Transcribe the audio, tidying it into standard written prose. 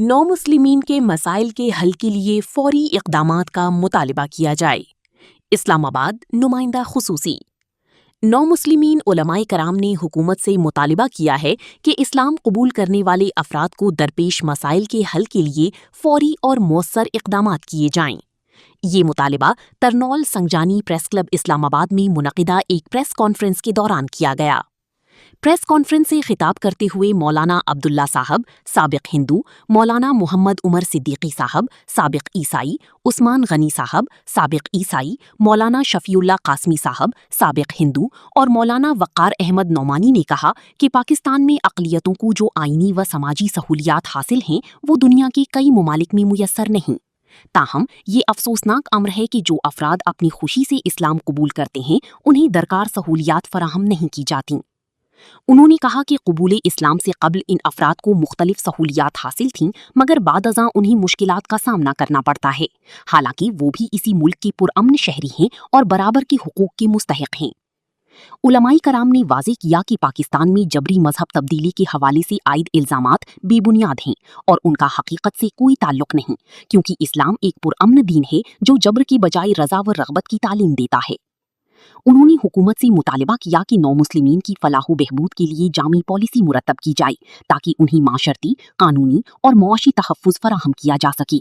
نو مسلمین کے مسائل کے حل کے لیے فوری اقدامات کا مطالبہ کیا جائے۔ اسلام آباد نمائندہ خصوصی۔ نو مسلمین علماء کرام نے حکومت سے مطالبہ کیا ہے کہ اسلام قبول کرنے والے افراد کو درپیش مسائل کے حل کے لیے فوری اور مؤثر اقدامات کیے جائیں۔ یہ مطالبہ ترنول سنگجانی پریس کلب اسلام آباد میں منعقدہ ایک پریس کانفرنس کے دوران کیا گیا۔ پریس کانفرنس سے خطاب کرتے ہوئے مولانا عبداللہ صاحب سابق ہندو، مولانا محمد عمر صدیقی صاحب سابق عیسائی، عثمان غنی صاحب سابق عیسائی، مولانا شفیع اللہ قاسمی صاحب سابق ہندو اور مولانا وقار احمد نعمانی نے کہا کہ پاکستان میں اقلیتوں کو جو آئینی و سماجی سہولیات حاصل ہیں وہ دنیا کے کئی ممالک میں میسر نہیں۔ تاہم یہ افسوسناک امر ہے کہ جو افراد اپنی خوشی سے اسلام قبول کرتے ہیں انہیں درکار سہولیات فراہم نہیں کی جاتیں۔ انہوں نے کہا کہ قبول اسلام سے قبل ان افراد کو مختلف سہولیات حاصل تھیں مگر بعد ازاں انہیں مشکلات کا سامنا کرنا پڑتا ہے، حالانکہ وہ بھی اسی ملک کے پرامن شہری ہیں اور برابر کے حقوق کے مستحق ہیں۔ علماء کرام نے واضح کیا کہ پاکستان میں جبری مذہب تبدیلی کے حوالے سے عائد الزامات بے بنیاد ہیں اور ان کا حقیقت سے کوئی تعلق نہیں، کیونکہ اسلام ایک پرامن دین ہے جو جبر کی بجائے رضا و رغبت کی تعلیم دیتا ہے۔ انہوں نے حکومت سے مطالبہ کیا کہ نو مسلمین کی فلاح و بہبود کے لیے جامع پالیسی مرتب کی جائے تاکہ انہیں معاشرتی، قانونی اور معاشی تحفظ فراہم کیا جا سکے۔